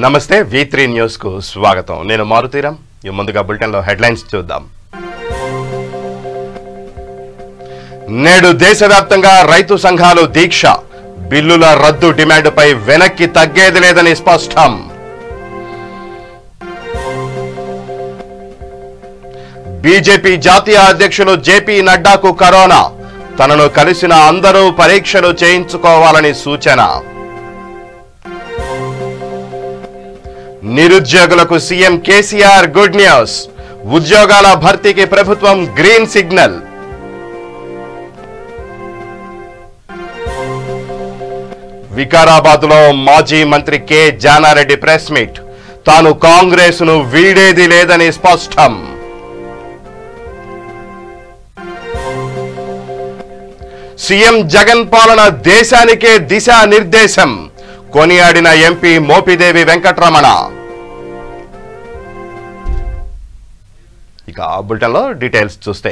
నమస్తే V3 news కు స్వాగతం. నేను మారుతీరామ్. ముందుగా బులెటిన్ లో హెడ్లైన్స్ చూద్దాం. నేడు దేశవ్యాప్తంగా రైతు సంఘాలు దీక్ష. బిల్లుల రద్దు డిమాండ్పై వెనక్కి తగ్గేది లేదని స్పష్టం. బీజేపీ జాతీయ అధ్యక్షులు జేపీ నడ్డాకు కరోనా. తనను కలిసిన అందరూ పరీక్షలు చేయించుకోవాలని సూచన. నిరుద్యోగులకు సీఎం కేసీఆర్ గుడ్ న్యూస్. ఉద్యోగాల భర్తీకి ప్రభుత్వం గ్రీన్ సిగ్నల్. వికారాబాద్ లో మాజీ మంత్రి కె జానారెడ్డి ప్రెస్ మీట్. తాను కాంగ్రెస్ ను వీడేది లేదని స్పష్టం. సీఎం జగన్ పాలన దేశానికే దిశా నిర్దేశం. కొనియాడిన ఎంపీ మోపిదేవి వెంకటరమణ. ఇక బులెటిన్ లో డీటెయిల్స్ చూస్తే,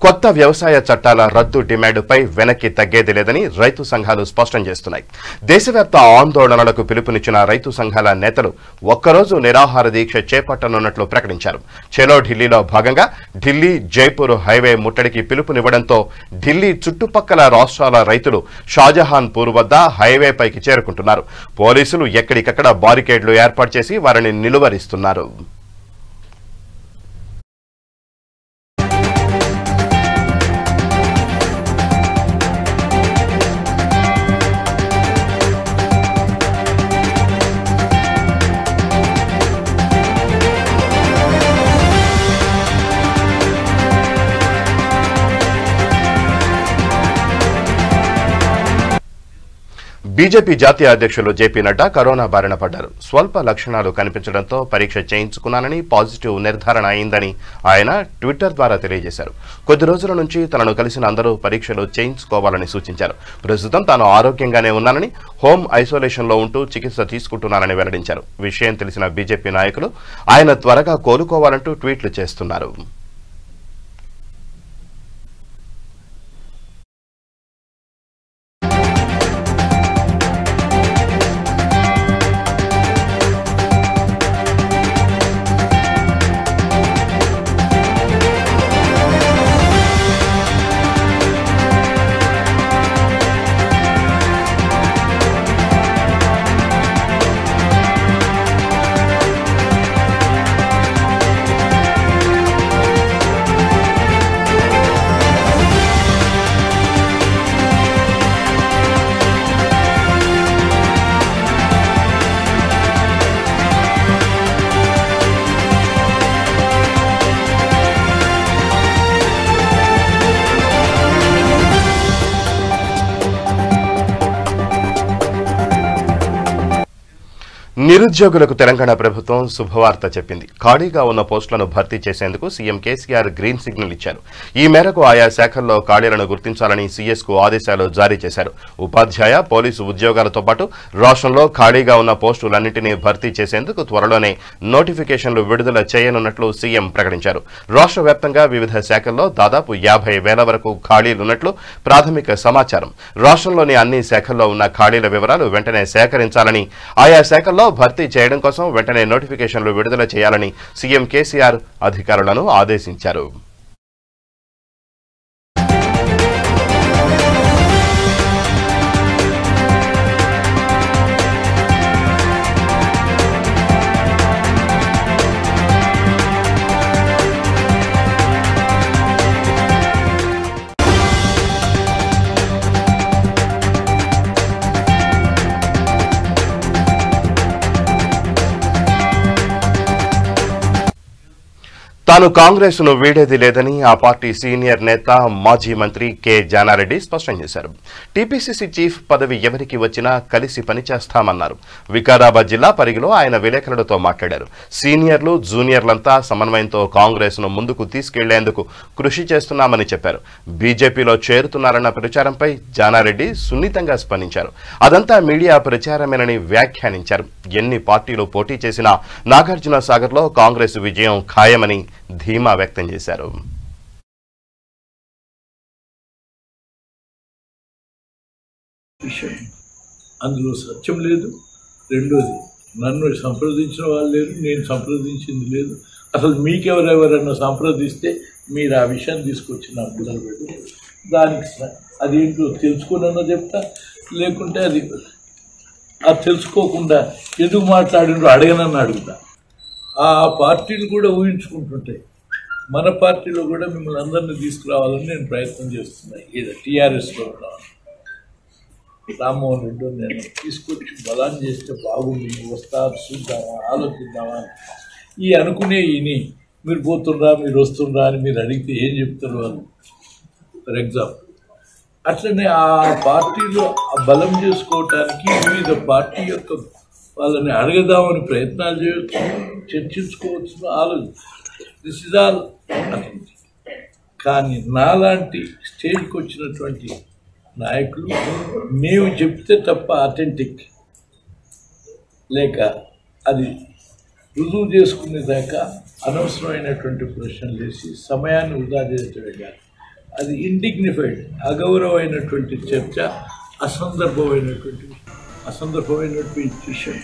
కొత్త వ్యవసాయ చట్టాల రద్దు డిమాండ్పై వెనక్కి తగ్గేది లేదని రైతు సంఘాలు స్పష్టం చేస్తున్నాయి. దేశవ్యాప్త ఆందోళనలకు పిలుపునిచ్చిన రైతు సంఘాల నేతలు ఒక్కరోజు నిరాహార దీక్ష చేపట్టనున్నట్లు ప్రకటించారు. చలో ఢిల్లీలో భాగంగా ఢిల్లీ జైపూర్ హైవే ముట్టడికి పిలుపునివ్వడంతో ఢిల్లీ చుట్టుపక్కల రాష్ట్రాల రైతులు షాజహాన్పూర్ వద్ద హైవేపైకి చేరుకుంటున్నారు. పోలీసులు ఎక్కడికక్కడ బారికేడ్లు ఏర్పాటు చేసి వారిని నిలువరిస్తున్నారు. బీజేపీ జాతీయ అధ్యక్షులు జేపీ నడ్డా కరోనా బారిన పడ్డారు. స్వల్ప లక్షణాలు కనిపించడంతో పరీక్ష చేయించుకున్నానని, పాజిటివ్ నిర్ధారణ అయిందని ఆయన ట్విట్టర్ ద్వారా తెలియజేశారు. కొద్ది రోజుల నుంచి తనను కలిసిన అందరూ పరీక్షలు చేయించుకోవాలని సూచించారు. ప్రస్తుతం తాను ఆరోగ్యంగానే ఉన్నానని, హోమ్ ఐసోలేషన్ లో ఉంటూ చికిత్స తీసుకుంటున్నానని వెల్లడించారు. విషయం తెలిసిన బీజేపీ నాయకులు ఆయన త్వరగా కోలుకోవాలంటూ ట్వీట్లు చేస్తున్నారు. నిరుద్యోగులకు తెలంగాణ ప్రభుత్వం శుభవార్త చెప్పింది. ఖాళీగా ఉన్న పోస్టులను భర్తీ చేసేందుకు సీఎం కేసీఆర్ గ్రీన్ సిగ్నల్ ఇచ్చారు. ఈ మేరకు ఆయా శాఖల్లో ఖాళీలను గుర్తించాలని సీఎస్ కు ఆదేశాలు జారీ చేశారు. ఉపాధ్యాయ, పోలీసు ఉద్యోగాలతో పాటు రాష్ట్రంలో ఖాళీగా ఉన్న పోస్టులన్నింటినీ భర్తీ చేసేందుకు త్వరలోనే నోటిఫికేషన్లు విడుదల చేయనున్నట్లు సీఎం ప్రకటించారు. రాష్ట్ర వ్యాప్తంగా వివిధ శాఖల్లో దాదాపు 50,000 వరకు ఖాళీలున్నట్లు ప్రాథమిక సమాచారం. రాష్ట్రంలోని అన్ని శాఖల్లో ఉన్న ఖాళీల వివరాలు వెంటనే సేకరించాలని, ఆయా శాఖల్లో భర్తీ చేయడం కోసం వెంటనే నోటిఫికేషన్లు విడుదల చేయాలని సీఎం కేసీఆర్ అధికారులను ఆదేశించారు. తాను కాంగ్రెస్ ను వీడేది లేదని ఆ పార్టీ సీనియర్ నేత మాజీ మంత్రి కె జానారెడ్డి స్పష్టం చేశారు. టీపీసీసీ చీఫ్ పదవి ఎవరికి వచ్చినా కలిసి పనిచేస్తామన్నారు. వికారాబాద్ జిల్లా పరిగిలో ఆయన విలేకరులతో మాట్లాడారు. సీనియర్లు, జూనియర్లంతా సమన్వయంతో కాంగ్రెస్ ను ముందుకు తీసుకెళ్లేందుకు కృషి చేస్తున్నామని చెప్పారు. బీజేపీలో చేరుతున్నారన్న ప్రచారంపై జానారెడ్డి సున్నితంగా స్పందించారు. అదంతా మీడియా ప్రచారమేనని వ్యాఖ్యానించారు. ఎన్ని పార్టీలు పోటీ చేసినా నాగార్జున సాగర్లో కాంగ్రెస్ విజయం ఖాయమని ధీమా వ్యక్తం చేశారు. అందులో సత్యం లేదు. రెండోది నన్ను సంప్రదించిన వాళ్ళు లేరు, నేను సంప్రదించింది లేదు. అసలు మీకెవరెవరన్నా సంప్రదిస్తే మీరు ఆ విషయం తీసుకొచ్చి నాకు మొదలు పెట్టి దానికి అదేంటో తెలుసుకున్నా చెప్తా, లేకుంటే అది తెలుసుకోకుండా ఎందుకు మాట్లాడిండ్రో అడగనని అడుగుతా. ఆ పార్టీలు కూడా ఊహించుకుంటుంటాయి. మన పార్టీలో కూడా మిమ్మల్ని అందరినీ తీసుకురావాలని నేను ప్రయత్నం చేస్తున్నాను. ఏదో టీఆర్ఎస్లో ఉన్నాను, రామ్మోహన్ రెడ్డి నేను తీసుకొచ్చి బలాన్ని చేస్తే బాగుంది, వస్తారు చూద్దామా ఆలోచిద్దామా అని ఈ అనుకునే ఈయన మీరు పోతుండ్రా మీరు వస్తుండ్రా అని మీరు అడిగితే ఏం చెప్తారు వాళ్ళు? ఫర్ ఎగ్జాంపుల్ అట్లనే ఆ పార్టీలో బలం చేసుకోవటానికి వివిధ పార్టీ యొక్క వాళ్ళని అడగదామని ప్రయత్నాలు చేయవచ్చు, చర్చించుకోవచ్చు, దిస్ ఇస్ ఆల్. కానీ నాలాంటి స్టేజ్కి వచ్చినటువంటి నాయకులు మేము చెప్తే తప్ప అథెంటిక్ లేక అది రుజువు చేసుకునేదాకా అనవసరమైనటువంటి ప్రశ్నలు వేసి సమయాన్ని వృధా చేయటమే కాదు, అది ఇండిగ్నిఫైడ్ అగౌరవమైనటువంటి చర్చ, అసందర్భమైనటువంటి విషయం.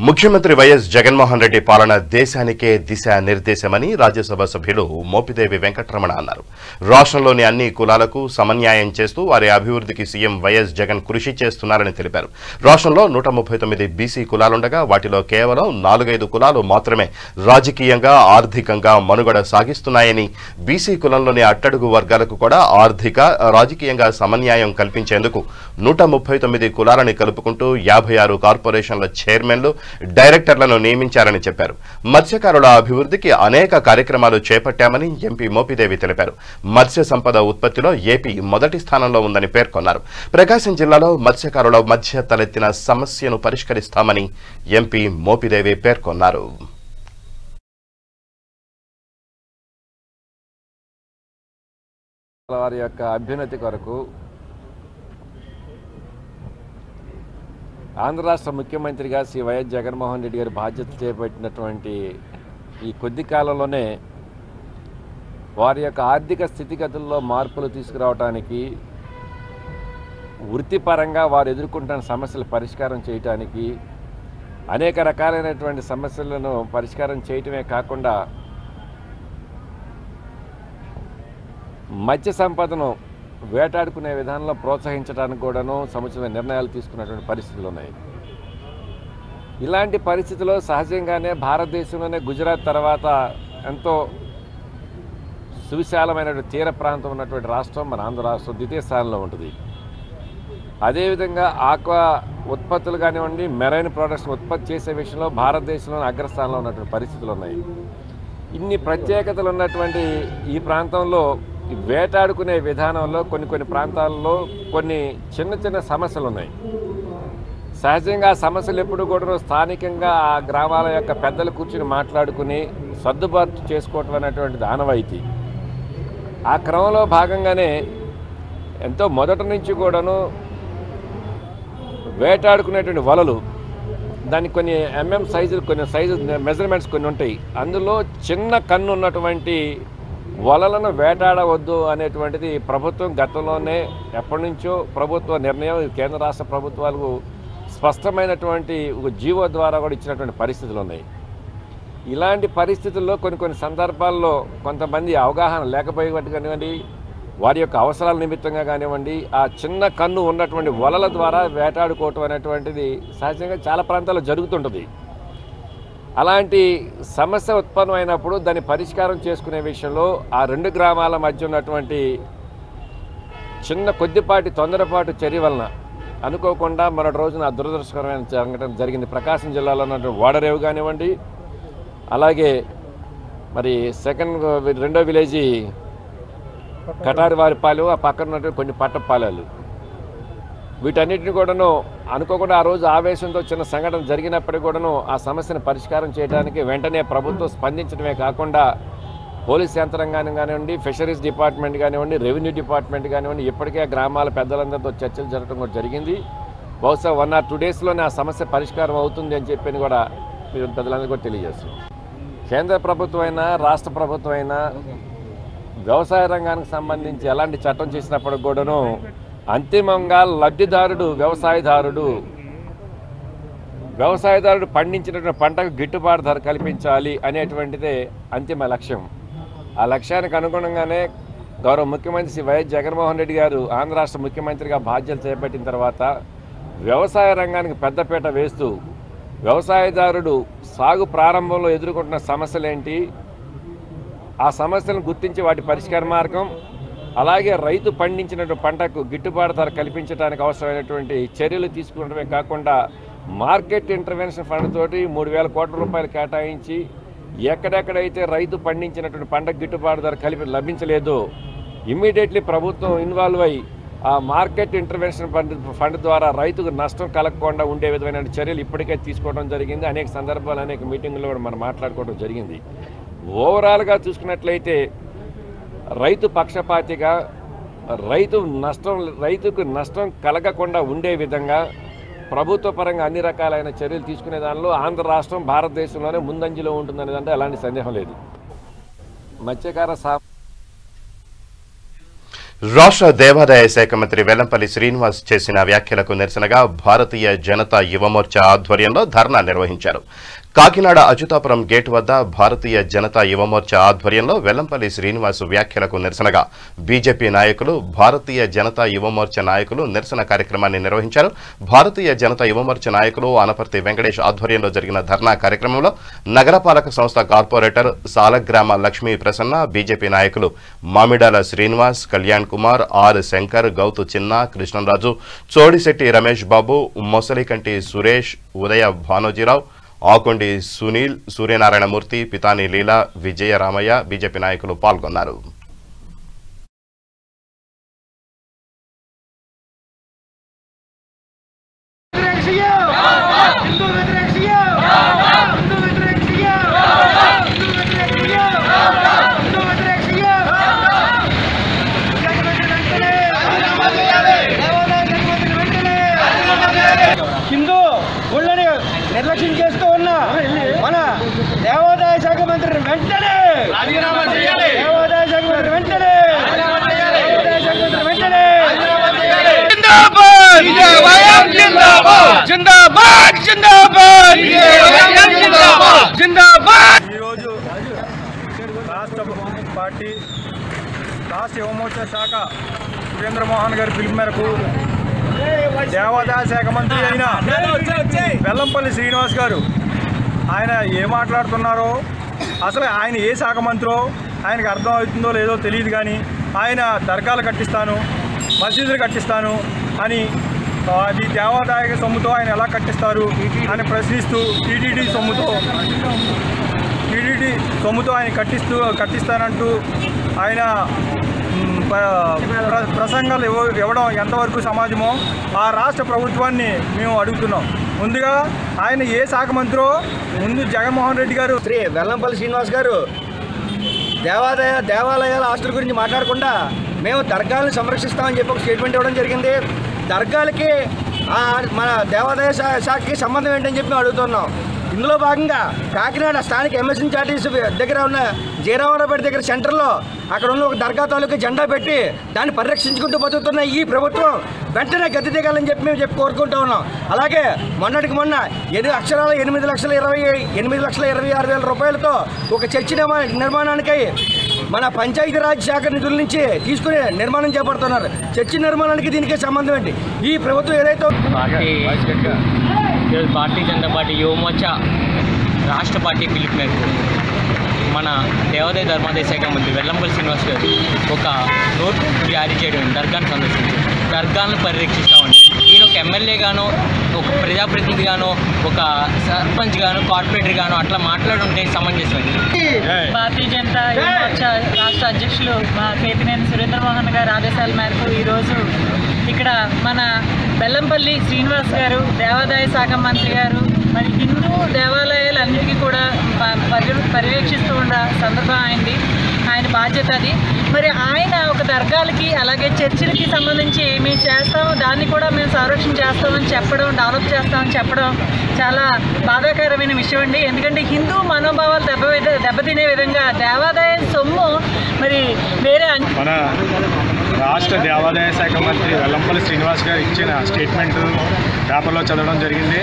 ముఖ్యమంత్రి వైఎస్ జగన్మోహన్ రెడ్డి పాలన దేశానికే దిశా నిర్దేశమని రాజ్యసభ సభ్యులు మోపిదేవి వెంకటరమణ అన్నారు. రాష్ట్రంలోని అన్ని కులాలకు సమన్యాయం చేస్తూ వారి అభివృద్ధికి సీఎం వైఎస్ జగన్ కృషి చేస్తున్నారని తెలిపారు. రాష్ట్రంలో 139 బీసీ కులాలుండగా వాటిలో కేవలం 4-5 కులాలు మాత్రమే రాజకీయంగా ఆర్థికంగా మనుగడ సాగిస్తున్నాయని, బీసీ కులంలోని అట్టడుగు వర్గాలకు కూడా ఆర్థిక రాజకీయంగా సమన్యాయం కల్పించేందుకు 139 కులాలని కలుపుకుంటూ 56 కార్పొరేషన్ల చైర్మన్లు డైరెక్టర్లను నియమించారని చెప్పారు. మత్స్యకారుల అభివృద్ధికి అనేక కార్యక్రమాలు చేపట్టామని ఎంపీ మోపిదేవి తెలిపారు. మత్స్య సంపద ఉత్పత్తిలో ఏపీ మొదటి స్థానంలో ఉందని పేర్కొన్నారు. ప్రకాశం జిల్లాలో మత్స్యకారుల మధ్య తలెత్తిన సమస్యను పరిష్కరిస్తామని ఎంపీ మోపిదేవి పేర్కొన్నారు. వారి యొక్క అభ్యున్నతి కొరకు ఆంధ్ర రాష్ట్ర ముఖ్యమంత్రిగా శ్రీ వైఎస్ జగన్మోహన్ రెడ్డి గారు బాధ్యత చేపట్టినటువంటి ఈ కొద్ది కాలంలోనే వారి యొక్క ఆర్థిక స్థితిగతుల్లో మార్పులు తీసుకురావడానికి, వృత్తిపరంగా వారు ఎదుర్కొంటున్న సమస్యలు పరిష్కారం చేయడానికి, అనేక రకాలైనటువంటి సమస్యలను పరిష్కారం చేయటమే కాకుండా మత్స్య సంపదను వేటాడుకునే విధానంలో ప్రోత్సహించడానికి కూడాను సముచిత నిర్ణయాలు తీసుకున్నటువంటి పరిస్థితులు ఉన్నాయి. ఇలాంటి పరిస్థితుల్లో సహజంగానే భారతదేశంలోనే గుజరాత్ తర్వాత ఎంతో సువిశాలమైనటువంటి తీర ప్రాంతం ఉన్నటువంటి రాష్ట్రం మన ఆంధ్ర రాష్ట్రం ద్వితీయ స్థానంలో ఉంటుంది. అదేవిధంగా ఆక్వా ఉత్పత్తులు కానివ్వండి, మెరైన్ ప్రొడక్ట్స్ ఉత్పత్తి చేసే విషయంలో భారతదేశంలోని అగ్రస్థానంలో ఉన్నటువంటి పరిస్థితులు ఉన్నాయి. ఇన్ని ప్రత్యేకతలు ఉన్నటువంటి ఈ ప్రాంతంలో వేటాడుకునే విధానంలో కొన్ని ప్రాంతాల్లో కొన్ని చిన్న సమస్యలు ఉన్నాయి. సహజంగా ఆ సమస్యలు ఎప్పుడు కూడా స్థానికంగా ఆ గ్రామాల యొక్క పెద్దలు కూర్చుని మాట్లాడుకుని సర్దుబాటు చేసుకోవటం అనేటువంటిది ఆనవాయితీ. ఆ క్రమంలో భాగంగానే ఎంతో మొదటి నుంచి కూడాను వేటాడుకునేటువంటి వలలు, దానికి కొన్ని సైజులు, కొన్ని మెజర్మెంట్స్ కొన్ని ఉంటాయి. అందులో చిన్న కన్ను ఉన్నటువంటి వలలను వేటాడవద్దు అనేటువంటిది ప్రభుత్వం గతంలోనే ఎప్పటి నుంచో ప్రభుత్వ నిర్ణయం, కేంద్ర రాష్ట్ర ప్రభుత్వాలకు స్పష్టమైనటువంటి ఒక జీవో ద్వారా కూడా ఇచ్చినటువంటి పరిస్థితులు ఉన్నాయి. ఇలాంటి పరిస్థితుల్లో కొన్ని సందర్భాల్లో కొంతమంది అవగాహన లేకపోయేవాటి కానివ్వండి, వారి యొక్క అవసరాల నిమిత్తంగా కానివ్వండి, ఆ చిన్న కన్ను ఉన్నటువంటి వలల ద్వారా వేటాడుకోవటం అనేటువంటిది సహజంగా చాలా ప్రాంతాల్లో జరుగుతుంటుంది. అలాంటి సమస్య ఉత్పన్నమైనప్పుడు దాన్ని పరిష్కారం చేసుకునే విషయంలో ఆ 2 గ్రామాల మధ్య ఉన్నటువంటి చిన్న కొద్దిపాటి తొందరపాటు చర్య వలన అనుకోకుండా మరొక రోజున దురదృష్టకరమైన సంఘటన జరిగింది. ప్రకాశం జిల్లాలో ఉన్నటువంటి ఓడరేవు కానివ్వండి, అలాగే మరి రెండో విలేజీ కటారివారిపాలెం, ఆ పక్కన ఉన్నటువంటి కొన్ని పట్టపాలెలు, వీటన్నిటిని కూడాను అనుకోకుండా ఆ రోజు ఆవేశంతో చిన్న సంఘటన జరిగినప్పటికీ కూడాను ఆ సమస్యను పరిష్కారం చేయడానికి వెంటనే ప్రభుత్వం స్పందించడమే కాకుండా పోలీస్ యంత్రాంగాన్ని కానివ్వండి, ఫిషరీస్ డిపార్ట్మెంట్ కానివ్వండి, రెవెన్యూ డిపార్ట్మెంట్ కానివ్వండి, ఇప్పటికే గ్రామాల పెద్దలందరితో చర్చలు జరగడం కూడా జరిగింది. బహుశా 1 or 2 daysలోనే ఆ సమస్య పరిష్కారం అవుతుంది అని చెప్పి కూడా మీరు పెద్దలందరూ కూడా తెలియజేస్తున్నారు. కేంద్ర ప్రభుత్వం అయినా రాష్ట్ర ప్రభుత్వం అయినా వ్యవసాయ రంగానికి సంబంధించి ఎలాంటి చట్టం చేసినప్పటికి కూడాను అంతిమంగా లబ్ధిదారుడు వ్యవసాయదారుడు వ్యవసాయదారుడు పండించినటువంటి పంటకు గిట్టుబాటు ధర కల్పించాలి అనేటువంటిదే అంతిమ లక్ష్యం. ఆ లక్ష్యానికి అనుగుణంగానే గౌరవ ముఖ్యమంత్రి శ్రీ వైఎస్ జగన్మోహన్ రెడ్డి గారు ఆంధ్ర రాష్ట్ర ముఖ్యమంత్రిగా బాధ్యతలు చేపట్టిన తర్వాత వ్యవసాయ రంగానికి పెద్దపీట వేస్తూ వ్యవసాయదారుడు సాగు ప్రారంభంలో ఎదుర్కొంటున్న సమస్యలేంటి, ఆ సమస్యలను గుర్తించి వాటి పరిష్కార మార్గం, అలాగే రైతు పండించినటువంటి పంటకు గిట్టుబాటు ధర కల్పించడానికి అవసరమైనటువంటి చర్యలు తీసుకునడమే కాకుండా మార్కెట్ ఇంటర్వెన్షన్ ఫండ్ తోటి 3,000 కోట్ల రూపాయలు కేటాయించి ఎక్కడెక్కడైతే రైతు పండించినటువంటి పంటకు గిట్టుబాటు ధర లభించలేదో ఇమ్మీడియట్లీ ప్రభుత్వం ఇన్వాల్వ్ అయ్యి ఆ మార్కెట్ ఇంటర్వెన్షన్ ఫండ్ ద్వారా రైతుకు నష్టం కలగకుండా ఉండే విధమైన చర్యలు ఇప్పటికే తీసుకోవడం జరిగింది. అనేక సందర్భాలు అనేక మీటింగుల్లో కూడా మనం మాట్లాడుకోవడం జరిగింది. ఓవరాల్గా చూసుకున్నట్లయితే రైతు పక్షపాతిగా రైతుకు నష్టం కలగకుండా ఉండే విధంగా ప్రభుత్వ పరంగా అన్ని రకాలైన చర్యలు తీసుకునే దానిలో ఆంధ్ర రాష్ట్రం భారతదేశంలోనే ముందంజలో ఉంటుందనే దాంట్లో ఎలాంటి సందేహం లేదు. మత్స్యకార రాష్ట్ర దేవాదాయ శాఖ మంత్రి వెల్లంపల్లి శ్రీనివాస్ చేసిన వ్యాఖ్యలకు నిరసనగా భారతీయ జనతా యువమోర్చా ఆధ్వర్యంలో ధర్నా నిర్వహించారు. కాకినాడ అచ్యుతాపురం గేట్ వద్ద భారతీయ జనతా యువమోర్చా ఆధ్వర్యంలో వెల్లంపల్లి శ్రీనివాస్ వ్యాఖ్యలకు నిరసనగా బీజేపీ నాయకులు, భారతీయ జనతా యువమోర్చా నాయకులు నిరసన కార్యక్రమాన్ని నిర్వహించారు. భారతీయ జనతా యువమోర్చా నాయకులు ఆనపర్తి వెంకటేష్ ఆధ్వర్యంలో జరిగిన ధర్నా కార్యక్రమంలో నగరపాలక సంస్థ కార్పొరేటర్ సాలగ్రామ లక్ష్మీ ప్రసన్న, బీజేపీ నాయకులు మామిడాల శ్రీనివాస్, కళ్యాణ్ కుమార్, ఆర్ శంకర్, గౌతు చిన్న, కృష్ణరాజు, చోడిశెట్టి రమేష్ బాబు, మొసలికంటి సురేష్, ఉదయ భానోజీరావు, ఆకొండి సునీల్, సూర్యనారాయణమూర్తి, పితాని లీలా, విజయరామయ్య, బీజేపీ నాయకులు పాల్గొన్నారు. హిందూ గుళ్ళని నిర్లక్ష్యం చేస్తూ ఉన్న మన దేవాదాయ శాఖ మంత్రిని వెంటనే దేవాదాయ శాఖ మంత్రి వెంటనే ఈరోజు రాష్ట్ర యువమోర్చా శాఖ సురేంద్రమోహన్ గారి పిలుపు మేరకు దేవాదాయ శాఖ మంత్రి అయిన వెల్లంపల్లి శ్రీనివాస్ గారు ఆయన ఏం మాట్లాడుతున్నారో, అసలు ఆయన ఏ శాఖ మంత్రో ఆయనకు అర్థం అవుతుందో లేదో తెలియదు. కానీ ఆయన దర్గాలు కట్టిస్తాను, మసీదులు కట్టిస్తాను అని, అది దేవాదాయ సొమ్ముతో ఆయన ఎలా కట్టిస్తారు అని ప్రశ్నిస్తూ టీటీడీ సొమ్ముతో ఆయన కట్టిస్తానంటూ ఆయన ప్రసంగాలు ఇవ్వడం ఎంతవరకు సమాజమో ఆ రాష్ట్ర ప్రభుత్వాన్ని మేము అడుగుతున్నాం. ముందుగా ఆయన ఏ శాఖ మంత్రో ముందు జగన్మోహన్ రెడ్డి గారు, శ్రీ వెల్లంపల్లి శ్రీనివాస్ గారు దేవాలయాల ఆస్తుల గురించి మాట్లాడకుండా మేము దర్గాలను సంరక్షిస్తామని చెప్పి ఒక స్టేట్మెంట్ ఇవ్వడం జరిగింది. దర్గాలకి మన దేవాదాయ శాఖకి సంబంధం ఏంటని చెప్పి మేము అడుగుతున్నాం. ఇందులో భాగంగా కాకినాడ స్థానిక ఎంఎస్ఎన్ చార్టీస్ దగ్గర ఉన్న జయరామరావుపేట దగ్గర సెంటర్లో అక్కడ ఉన్న ఒక దర్గా తాలూకా జెండా పెట్టి దాన్ని పరిరక్షించుకుంటూ బతుకుతున్న ఈ ప్రభుత్వం వెంటనే గతి దిగాలని చెప్పి కోరుకుంటూ ఉన్నాం. అలాగే మొన్నటికి మొన్న 8,28,26,000 రూపాయలతో ఒక చర్చి నిర్మాణానికై మన పంచాయతీరాజ్ శాఖ నిధుల నుంచి తీసుకుని నిర్మాణం చేపడుతున్నారు. చర్చి నిర్మాణానికి దీనికి సంబంధం ఏంటి? ఈ ప్రభుత్వం ఏదైతే భారతీయ జనతా పార్టీ యువమోర్చా రాష్ట్ర పార్టీ పిలుపు మేరకు మన దేవాదాయ ధర్మాదాయ శాఖ మంత్రి వెల్లంపల్లి శ్రీనివాస్ గారు ఒక నోట్ జారీ చేయడం, దర్గాను సందర్శించి దర్గాలను పరిరక్షిస్తామని ఈయన ఒక ఎమ్మెల్యేగానో, ఒక ప్రజాప్రతినిధిగానో, ఒక సర్పంచ్ గాను, కార్పొరేటర్ గాను అట్లా మాట్లాడుంటే సమంజసం. భారతీయ జనతా యువమోర్చా రాష్ట్ర అధ్యక్షులు మా కేతినేని సురేంద్రమోహన్ గారి ఆదేశాల మేరకు ఈరోజు ఇక్కడ మన వెల్లంపల్లి శ్రీనివాస్ గారు దేవాదాయ శాఖ మంత్రి గారు మరి హిందూ దేవాలయాలన్నిటికీ కూడా పర్యవేక్షిస్తూ ఉన్న సందర్భం అయింది. ఆయన బాధ్యత అది. మరి ఆయన ఒక దర్గాలకి అలాగే చర్చిలకి సంబంధించి మేము చేస్తాము, దాన్ని కూడా మేము సంరక్షణ చేస్తామని చెప్పడం, డెవలప్ చేస్తామని చెప్పడం చాలా బాధాకరమైన విషయం అండి. ఎందుకంటే హిందూ మనోభావాలు దెబ్బతినే విధంగా దేవాదాయ సొమ్ము మరి వేరే రాష్ట్ర దేవాదాయ శాఖ మంత్రి వెల్లంపల్లి శ్రీనివాస్ గారు ఇచ్చిన స్టేట్మెంట్ పేపర్లో చదవడం జరిగింది.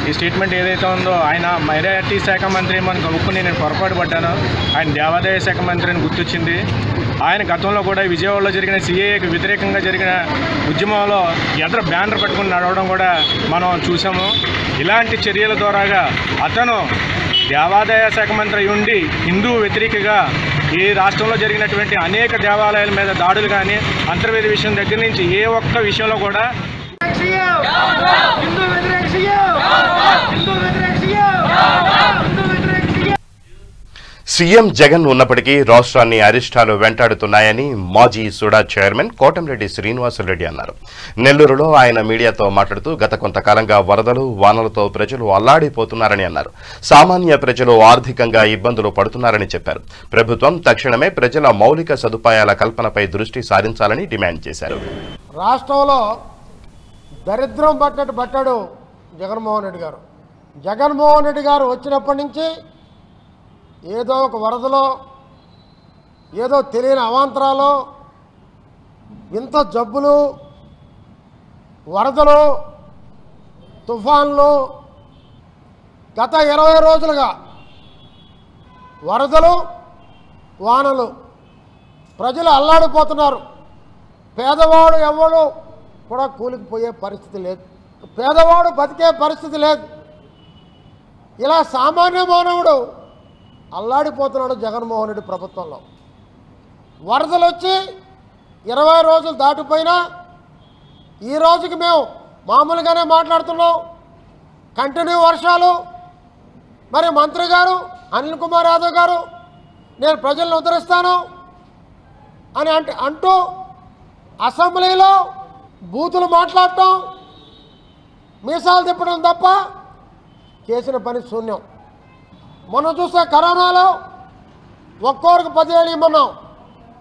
ఈ స్టేట్మెంట్ ఏదైతే ఉందో ఆయన మైనారిటీ శాఖ మంత్రి అని కనుక్కుని నేను పొరపాటు పడ్డాను. ఆయన దేవాదాయ శాఖ మంత్రి అని గుర్తొచ్చింది. ఆయన గతంలో కూడా విజయవాడలో జరిగిన సిఏఏకి వ్యతిరేకంగా జరిగిన ఉద్యమంలో ఎదురు బ్యానర్ పట్టుకుని నడవడం కూడా మనం చూసాము. ఇలాంటి చర్యల ద్వారాగా అతను దేవాదాయ శాఖ మంత్రి ఉండి హిందూ వ్యతిరేకగా ఈ రాష్ట్రంలో జరిగినటువంటి అనేక దేవాలయాల మీద దాడులు కానీ అంతర్వేద విషయం దగ్గర నుంచి ఏ ఒక్క విషయంలో కూడా సీఎం జగన్ ఉన్నప్పటికీ రాష్ట్రాన్ని అరిష్టాలు వెంటాడుతున్నాయని మాజీ సుడా చైర్మన్ కోటంరెడ్డి శ్రీనివాసరెడ్డి అన్నారు. నెల్లూరులో ఆయన మీడియాతో మాట్లాడుతూ గత కొంతకాలంగా వరదలు వానలతో ప్రజలు అల్లాడిపోతున్నారని అన్నారు. సామాన్య ప్రజలు ఆర్థికంగా ఇబ్బందులు పడుతున్నారని చెప్పారు. ప్రభుత్వం తక్షణమే ప్రజల మౌలిక సదుపాయాల కల్పనపై దృష్టి సారించాలని డిమాండ్ చేశారు. రాష్ట్రంలో దరిద్రం పట్టాడు జగన్మోహన్ రెడ్డి గారు. జగన్మోహన్ రెడ్డి గారు వచ్చినప్పటి నుంచి ఏదో ఒక వరదలో ఏదో తెలియని అవాంతరాలు ఇంత జబ్బులు వరదలు తుఫాన్లు గత 20 రోజులుగా వరదలు వానలు ప్రజలు అల్లాడిపోతున్నారు. పేదవాడు ఎవడు కూడా కూలికిపోయే పరిస్థితి లేదు. పేదవాడు బతికే పరిస్థితి లేదు. ఇలా సామాన్య మానవుడు అల్లాడిపోతున్నాడు జగన్మోహన్ రెడ్డి ప్రభుత్వంలో. వరదలు వచ్చి 20 రోజులు దాటిపోయినా ఈ రోజుకి మేము మామూలుగానే మాట్లాడుతున్నాం. కంటిన్యూ వర్షాలు. మరి మంత్రి గారు అనిల్ కుమార్ యాదవ్ గారు నేను ప్రజలను ఉద్ధరిస్తాను అని అంటూ అసెంబ్లీలో బూతులు మాట్లాడటం మీసాలు తిప్పడం తప్ప చేసిన పని శూన్యం. మనం చూస్తే కరోనాలో ఒక్కొక్కరికి 10,000 ఇమ్మన్నాం.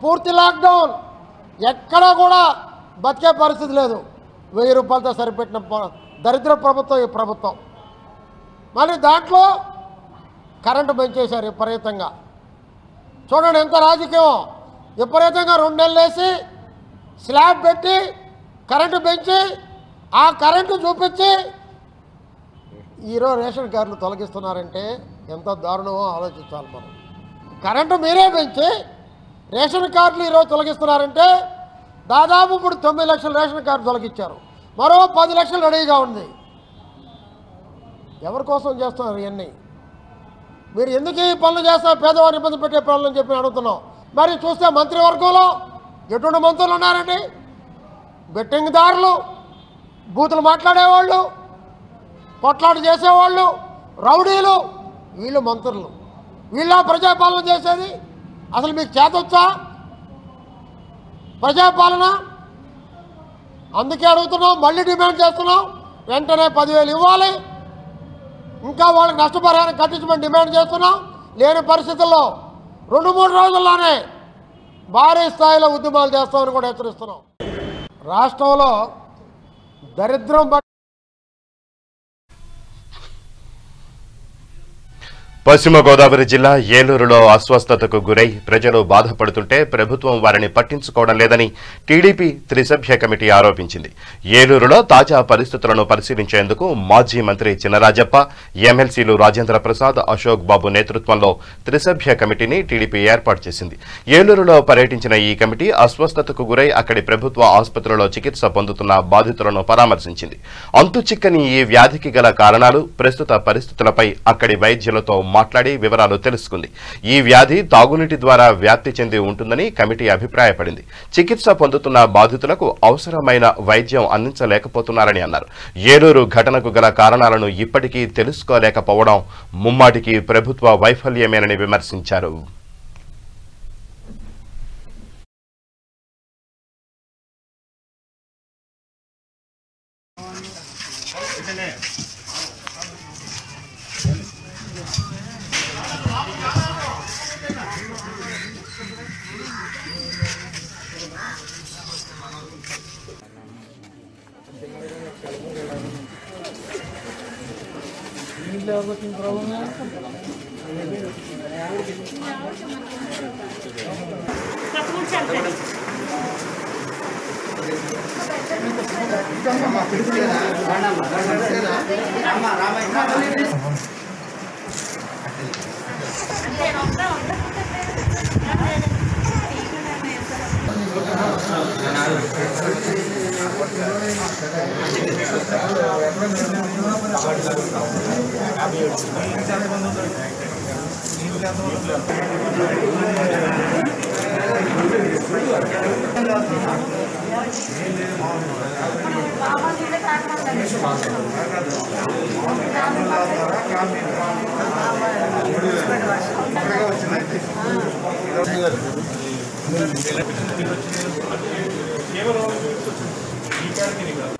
పూర్తి లాక్డౌన్. ఎక్కడా కూడా బతికే పరిస్థితి లేదు. 1000 రూపాయలతో సరిపెట్టిన దరిద్ర ప్రభుత్వం ఈ ప్రభుత్వం. మళ్ళీ దాంట్లో కరెంటు పెంచేశారు విపరీతంగా. చూడండి ఎంత రాజకీయం. విపరీతంగా 2 నెలలు వేసి స్లాబ్ పెట్టి కరెంటు పెంచి ఆ కరెంటు చూపించి ఈరోజు రేషన్ కార్డులు తొలగిస్తున్నారంటే ఎంత దారుణమో ఆలోచించాలి మనం. కరెంటు మీరే పెంచి రేషన్ కార్డులు ఈరోజు తొలగిస్తున్నారంటే దాదాపు ఇప్పుడు 9 లక్షల రేషన్ కార్డు తొలగించారు. మరో 10 లక్షలు రెడీగా ఉంది. ఎవరి కోసం చేస్తున్నారు ఇవన్నీ? మీరు ఎందుకు ఈ పనులు చేస్తారు? పేదవారిని ఇబ్బంది పెట్టే పనులు అని చెప్పి అడుగుతున్నాం. మరి చూస్తే మంత్రివర్గంలో ఎటువంటి మంత్రులు ఉన్నారండి? బెట్టింగ్ దారులు, బూతులు మాట్లాడేవాళ్ళు, కొట్లాటు చేసేవాళ్ళు, రౌడీలు, వీళ్ళు మంత్రులు. వీళ్ళ ప్రజాపాలన చేసేది? అసలు మీకు చేతొచ్చా ప్రజాపాలన? అందుకే అడుగుతున్నాం, మళ్ళీ డిమాండ్ చేస్తున్నాం. వెంటనే 10,000 ఇవ్వాలి. ఇంకా వాళ్ళకి నష్టపరిహారం కట్టించమని డిమాండ్ చేస్తున్నాం. లేని పరిస్థితుల్లో 2-3 రోజుల్లోనే భారీ స్థాయిలో ఉద్యమాలు చేస్తామని కూడా హెచ్చరిస్తున్నాం. రాష్ట్రంలో దరిద్రం పశ్చిమ గోదావరి జిల్లా ఏలూరులో అస్వస్థతకు గురై ప్రజలు బాధపడుతుంటే ప్రభుత్వం వారిని పట్టించుకోవడం లేదని టీడీపీ త్రిసభ్య కమిటీ ఆరోపించింది. ఏలూరులో తాజా పరిస్థితులను పరిశీలించేందుకు మాజీ మంత్రి చినరాజప్ప, ఎమ్మెల్సీలు రాజేంద్ర ప్రసాద్, అశోక్ బాబు నేతృత్వంలో త్రిసభ్య కమిటీని టీడీపీ ఏర్పాటు చేసింది. ఏలూరులో పర్యటించిన ఈ కమిటీ అస్వస్థతకు గురై అక్కడి ప్రభుత్వ ఆసుపత్రిలో చికిత్స పొందుతున్న బాధితులను పరామర్శించింది. అంతుచిక్కని ఈ వ్యాధికి గల కారణాలు, ప్రస్తుత పరిస్థితులపై అక్కడి వైద్యులతో మాట్లాడి వివరాలు తెలుసుకుంది. ఈ వ్యాధి తాగునీటి ద్వారా వ్యాప్తి చెంది ఉంటుందని కమిటీ అభిప్రాయపడింది. చికిత్స పొందుతున్న బాధితులకు అవసరమైన వైద్యం అందించలేకపోతున్నారని అన్నారు. ఏలూరు ఘటనకు గల కారణాలను ఇప్పటికీ తెలుసుకోలేకపోవడం ముమ్మాటికి ప్రభుత్వ వైఫల్యమేనని విమర్శించారు. ఇంట్లో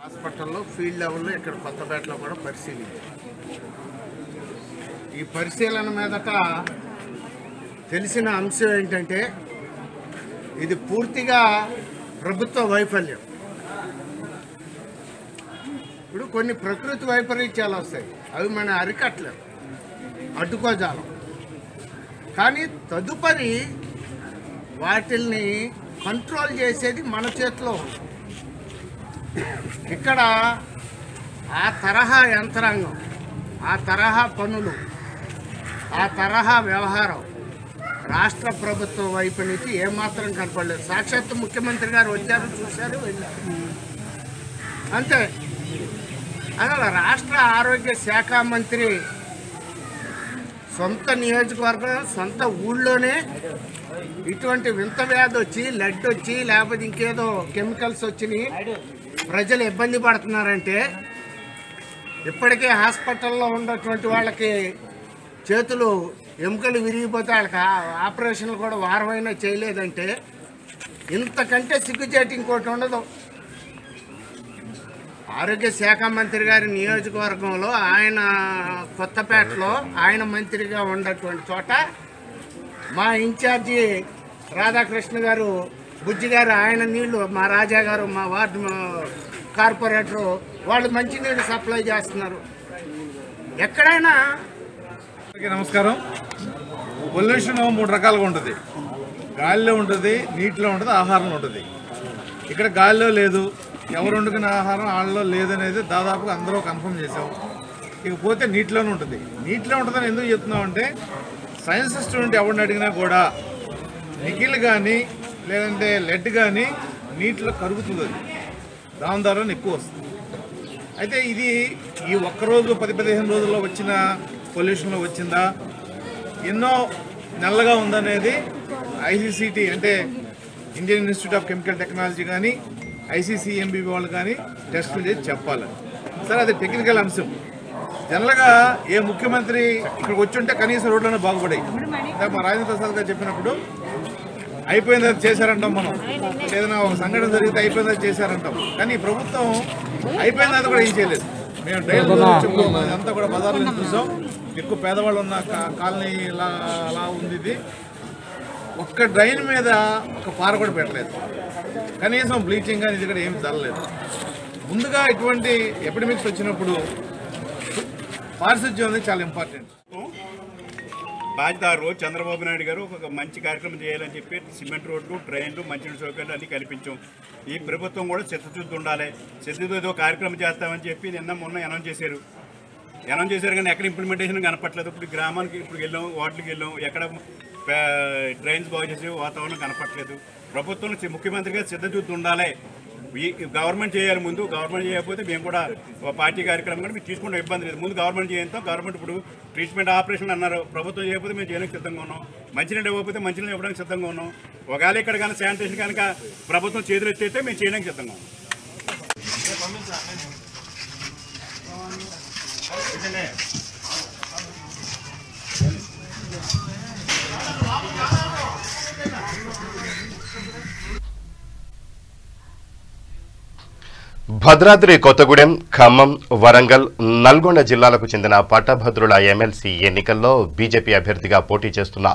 హాస్పిటల్లో ఫీల్డ్ లెవెల్లో ఇక్కడ కొత్తపేటలో కూడా పరిశీలించారు. ఈ పరిశీలన మీదట తెలిసిన అంశం ఏంటంటే ఇది పూర్తిగా ప్రభుత్వ వైఫల్యం. ఇప్పుడు కొన్ని ప్రకృతి వైపరీత్యాలు వస్తాయి, అవి మనం అరికట్టలేము, అడ్డుకోజాలం. కానీ తదుపరి వాటిల్ని కంట్రోల్ చేసేది మన చేతిలో ఉంది. ఇక్కడ ఆ తరహా యంత్రాంగం, ఆ తరహా పనులు, ఆ తరహా వ్యవహారం రాష్ట్ర ప్రభుత్వం వైపు నుంచి ఏమాత్రం కనపడలేదు. సాక్షాత్తు ముఖ్యమంత్రి గారు వచ్చారు, చూశారు, వెళ్ళారు, అంతే. అసలు రాష్ట్ర ఆరోగ్య శాఖ మంత్రి సొంత నియోజకవర్గం, సొంత ఊళ్ళోనే ఇటువంటి వింత వ్యాధి వచ్చి, లెడ్ వచ్చి, లేకపోతే ఇంకేదో కెమికల్స్ వచ్చినాయి, ప్రజలు ఇబ్బంది పడుతున్నారంటే, ఇప్పటికే హాస్పిటల్లో ఉన్నటువంటి వాళ్ళకి చేతులు ఎముకలు విరిగిపోతే వాళ్ళకి ఆపరేషన్లు కూడా వారమైనా చేయలేదంటే ఇంతకంటే సిగ్గుచేటు ఇంకోటి ఉండదు. ఆరోగ్య శాఖ మంత్రి గారి నియోజకవర్గంలో, ఆయన కొత్తపేటలో ఆయన మంత్రిగా ఉన్నటువంటి చోట మా ఇన్ఛార్జి రాధాకృష్ణ గారు, బుజ్జి గారు, ఆయన నీళ్లు, మా రాజా గారు, మా వార్డు కార్పొరేటరు వాళ్ళు మంచినీళ్ళు సప్లై చేస్తున్నారు. ఎక్కడైనా నమస్కారం. పొల్యూషన్ 3 రకాలుగా ఉంటుంది. గాలిలో ఉంటుంది, నీటిలో ఉంటుంది, ఆహారంలో ఉంటుంది. ఇక్కడ గాలిలో లేదు, ఎవరు వండుకున్న ఆహారం వాళ్ళలో లేదనేది దాదాపుగా అందరూ కన్ఫర్మ్ చేసాం. ఇకపోతే నీటిలోనే ఉంటుంది. నీటిలో ఉంటుందని ఎందుకు చెప్తున్నాం అంటే, సైన్స్ స్టూడెంట్ ఎవరిని అడిగినా కూడా నికిల్ కానీ లేదంటే లెడ్ కానీ నీటిలో కరుగుతుంది, దాని ద్వారా ఎక్కువ వస్తుంది. అయితే ఇది ఈ ఒక్కరోజు 10-15 రోజుల్లో వచ్చిన పొల్యూషన్లో వచ్చిందా, ఎన్నో నెలలుగా ఉందనేది ఐసీసీటీ అంటే Indian institute of chemical technology కానీ ఐసీసీఎంబీ వాళ్ళు కానీ టెస్టులు చేసి చెప్పాలి. సరే, అది టెక్నికల్ అంశం. జనరల్గా ఏ ముఖ్యమంత్రి ఇక్కడికి వచ్చి ఉంటే కనీసం రోడ్లను బాగుపడాయి. మా రాజేంద్ర ప్రసాద్ గారు చెప్పినప్పుడు అయిపోయింది చేశారంటాం మనం, ఏదైనా ఒక సంఘటన జరిగితే అయిపోయింది చేశారంటాం. కానీ ఈ ప్రభుత్వం అయిపోయింది కూడా ఏం చేయలేదు. మేము డ్రైన్లో అంతా కూడా బజార్లో చూసాం. ఎక్కువ పేదవాళ్ళు ఉన్న కాలనీ అలా ఉంది. ఇది ఒక్క డ్రైన్ మీద ఒక పార కూడా పెట్టలేదు, కనీసం బ్లీచింగ్ కానీ ఇది కూడా ఏమి జరగలేదు. ముందుగా ఇటువంటి ఎపిడమిక్స్ వచ్చినప్పుడు పారిశుధ్యం అనేది చాలా ఇంపార్టెంట్. బాధ్యత చంద్రబాబు నాయుడు గారు ఒక మంచి కార్యక్రమం చేయాలని చెప్పి సిమెంట్ రోడ్లు, డ్రైన్లు, మంచినీటి సౌకర్యాలు అన్నీ కల్పించాం. ఈ ప్రభుత్వం కూడా చిత్తశుద్ధి ఉండాలి, చిత్తశుద్ధితో కార్యక్రమం చేస్తామని చెప్పి మొన్న అనౌన్స్ చేశారు కానీ ఎక్కడ ఇంప్లిమెంటేషన్ కనపట్లేదు. ఇప్పుడు గ్రామానికి ఇప్పుడు వెళ్ళాం, వార్డులకు వెళ్ళాం, ఎక్కడ డ్రైన్స్ బాగు చేసే వాతావరణం కనపట్లేదు. ప్రభుత్వం ముఖ్యమంత్రిగా చిత్తశుద్ధి ఉండాలి, ఈ గవర్నమెంట్ చేయాలి. ముందు గవర్నమెంట్ చేయకపోతే మేము కూడా పార్టీ కార్యక్రమం కూడా మేము తీసుకుంటే ఇబ్బంది లేదు. ముందు గవర్నమెంట్ చేయంతో గవర్నమెంట్ ఇప్పుడు ట్రీట్మెంట్ ఆపరేషన్ అన్నారు, ప్రభుత్వం చేయకపోతే మేము చేయడానికి సిద్ధంగా ఉన్నాం. మంచినీళ్ళు ఇవ్వకపోతే మంచినీళ్ళు ఇవ్వడానికి సిద్ధంగా ఉన్నాం. ఒకవేళ ఇక్కడ కానీ శానిటేషన్ కనుక ప్రభుత్వం చేతులు ఎత్తైతే మేము చేయడానికి సిద్ధంగా ఉన్నాం. భద్రాద్రి కొత్తగూడెం, ఖమ్మం, వరంగల్, నల్గొండ జిల్లాలకు చెందిన పట్టభద్రుల ఎమ్మెల్సీ ఎన్నికల్లో బీజేపీ అభ్యర్థిగా పోటీ చేస్తున్న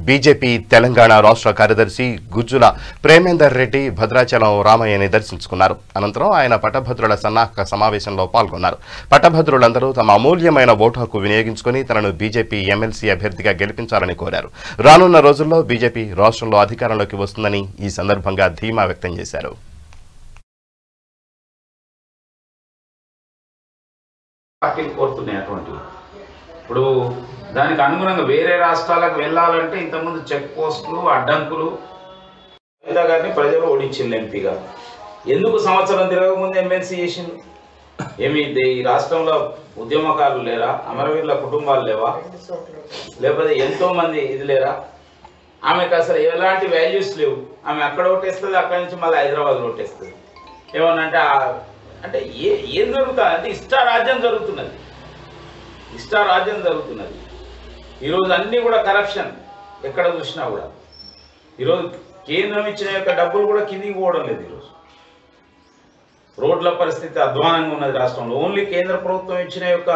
బీజేపీ తెలంగాణ రాష్ట్ర కార్యదర్శి గుజ్జుల ప్రేమేందర్ రెడ్డి భద్రాచలం రామయ్యని దర్శించుకున్నారు. అనంతరం ఆయన పట్టభద్రుల సన్నాహక సమావేశంలో పాల్గొన్నారు. పట్టభద్రులందరూ తమ అమూల్యమైన ఓటు హక్కు వినియోగించుకుని తనను బీజేపీ ఎమ్మెల్సీ అభ్యర్థిగా గెలిపించాలని కోరారు. రానున్న రోజుల్లో బీజేపీ రాష్ట్రంలో అధికారంలోకి వస్తుందని ఈ సందర్భంగా ధీమా వ్యక్తం చేశారు. పార్టీలు కోరుతున్నాయి అటువంటివి. ఇప్పుడు దానికి అనుగుణంగా వేరే రాష్ట్రాలకు వెళ్ళాలంటే ఇంతకుముందు చెక్ పోస్టులు, అడ్డంకులు గారిని ప్రజలు ఓడించింది ఎంపీగా. ఎందుకు సంవత్సరం తిరగకముందు ఎమ్మెల్సీ చేసిండు? ఏమి ఈ రాష్ట్రంలో ఉద్యమకారులు లేరా? అమరవీరుల కుటుంబాలు లేవా? లేకపోతే ఎంతో మంది ఇది లేరా? ఆమెకు అసలు ఎలాంటి వాల్యూస్ లేవు. ఆమె అక్కడ ఓటేస్తుంది, అక్కడి నుంచి మళ్ళీ హైదరాబాద్లో ఓటేస్తుంది. ఏమనంటే అంటే ఏం జరుగుతుంది అంటే ఇష్టారాజ్యం జరుగుతున్నది. ఈరోజు అన్నీ కూడా కరప్షన్ ఎక్కడ చూసినా కూడా. ఈరోజు కేంద్రం ఇచ్చిన యొక్క డబ్బులు కూడా కిందికి పోవడం లేదు. ఈరోజు రోడ్ల పరిస్థితి అధ్వానంగా ఉన్నది రాష్ట్రంలో. ఓన్లీ కేంద్ర ప్రభుత్వం ఇచ్చిన యొక్క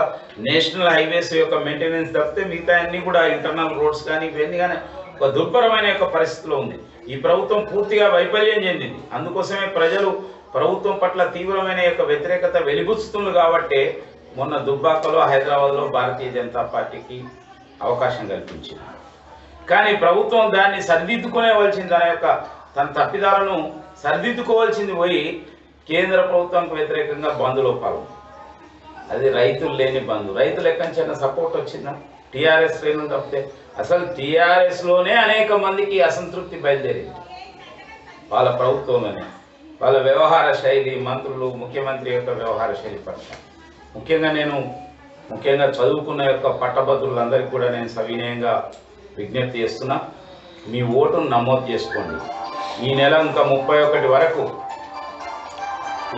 నేషనల్ హైవేస్ యొక్క మెయింటెనెన్స్ తప్పితే మిగతా అన్నీ కూడా ఇంటర్నల్ రోడ్స్ కానీ ఇవన్నీ కానీ ఒక దుర్భరమైన యొక్క పరిస్థితిలో ఉంది. ఈ ప్రభుత్వం పూర్తిగా వైఫల్యం చెందింది. అందుకోసమే ప్రజలు ప్రభుత్వం పట్ల తీవ్రమైన యొక్క వ్యతిరేకత వెలిబుచ్చుతుంది. కాబట్టి మొన్న దుబ్బాకలో, హైదరాబాద్లో భారతీయ జనతా పార్టీకి అవకాశం కల్పించింది. కానీ ప్రభుత్వం దాన్ని సరిదిద్దుకునేవలసింది, తన తప్పిదాలను సరిదిద్దుకోవాల్సింది పోయి కేంద్ర ప్రభుత్వానికి వ్యతిరేకంగా బంద్లో పాల్గొంది. అది రైతులు లేని బంధు. రైతులు ఎక్కడి నుంచి సపోర్ట్ వచ్చిందా? టీఆర్ఎస్ శ్రేణులు తప్పితే. అసలు టీఆర్ఎస్లోనే అనేక మందికి అసంతృప్తి బయలుదేరింది. వాళ్ళ ప్రభుత్వంలోనే వాళ్ళ వ్యవహార శైలి, మంత్రులు, ముఖ్యమంత్రి యొక్క వ్యవహార శైలి పట్ల ముఖ్యంగా చదువుకున్న యొక్క పట్టభద్రులందరికీ కూడా నేను సవినయంగా విజ్ఞప్తి చేస్తున్నా. మీ ఓటును నమోదు చేసుకోండి. ఈ నెల ఇంకా 31 వరకు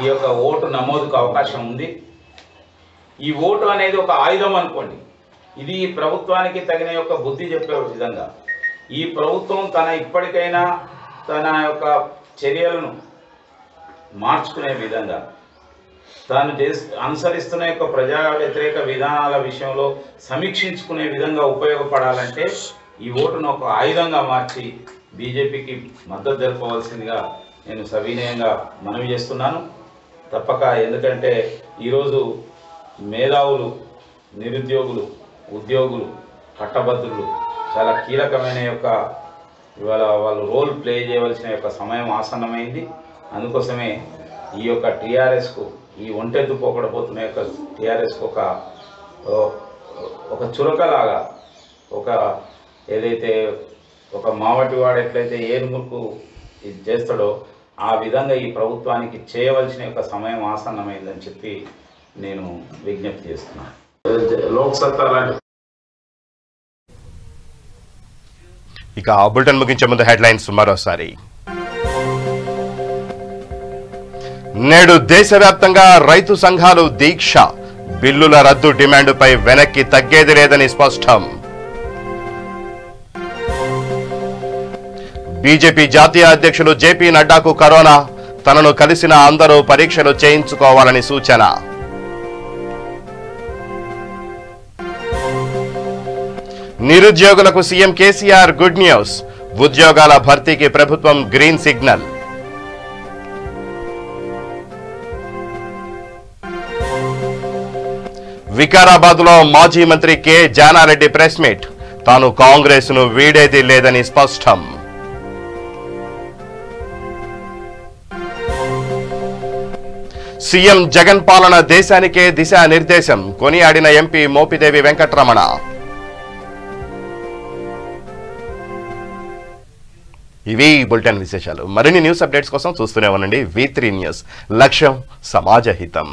ఈ యొక్క ఓటు నమోదుకు అవకాశం ఉంది. ఈ ఓటు అనేది ఒక ఆయుధం అనుకోండి. ఇది ఈ ప్రభుత్వానికి తగిన యొక్క బుద్ధి చెప్పే విధంగా ఈ ప్రభుత్వం ఇప్పటికైనా తన యొక్క చర్యలను మార్చుకునే విధంగా తాను అనుసరిస్తున్న యొక్క ప్రజా వ్యతిరేక విధానాల విషయంలో సమీక్షించుకునే విధంగా ఉపయోగపడాలంటే ఈ ఓటును ఒక ఆయుధంగా మార్చి బీజేపీకి మద్దతు తెలుపవలసిందిగా నేను సవినయంగా మనవి చేస్తున్నాను. తప్పక. ఎందుకంటే ఈరోజు మేధావులు, నిరుద్యోగులు, ఉద్యోగులు, పట్టభద్రులు చాలా కీలకమైన యొక్క ఇవాళ వాళ్ళు రోల్ ప్లే చేయవలసిన యొక్క సమయం ఆసన్నమైంది. అందుకోసమే ఈ యొక్క టీఆర్ఎస్కు, ఈ ఒంటెద్దు పోకడపోతున్న యొక్క టీఆర్ఎస్కు ఒక చురకలాగా, ఏదైతే ఒక మావటివాడు ఎట్లయితే ఏనుగుకు ఇది చేస్తాడో ఆ విధంగా ఈ ప్రభుత్వానికి చేయవలసిన యొక్క సమయం ఆసన్నమైందని చెప్పి నేను విజ్ఞప్తి చేస్తున్నాను. లోక్సత్తా లాంటి ఇక బులెటిన్ ముగించే ముందు హెడ్లైన్స్ మరోసారి. నేడు దేశవ్యాప్తంగా రైతు సంఘాలు దీక్ష. బిల్లుల రద్దు డిమాండ్పై వెనక్కి తగ్గేది లేదని స్పష్టం. బీజేపీ జాతీయ అధ్యక్షులు జేపీ నడ్డాకు కరోనా. తనను కలిసిన అందరూ పరీక్షలు చేయించుకోవాలని సూచన. నిరుద్యోగులకు సీఎం కేసీఆర్ గుడ్ న్యూస్. ఉద్యోగాల భర్తీకి ప్రభుత్వం గ్రీన్ సిగ్నల్. వికారాబాద్లో మాజీ మంత్రి కె జానారెడ్డి ప్రెస్ మీట్. తాను కాంగ్రెస్ ను వీడేది లేదని స్పష్టం. సీఎం జగన్ పాలన దేశానికే దిశానిర్దేశం. కొనియాడిన ఎంపీ మోపిదేవి వెంకటరమణ. ఇవి బులెటిన్ విశేషాలు. మరిన్ని న్యూస్ అప్డేట్స్ కోసం చూస్తూనే ఉండండి V3 న్యూస్. లక్ష్యం సమాజహితం.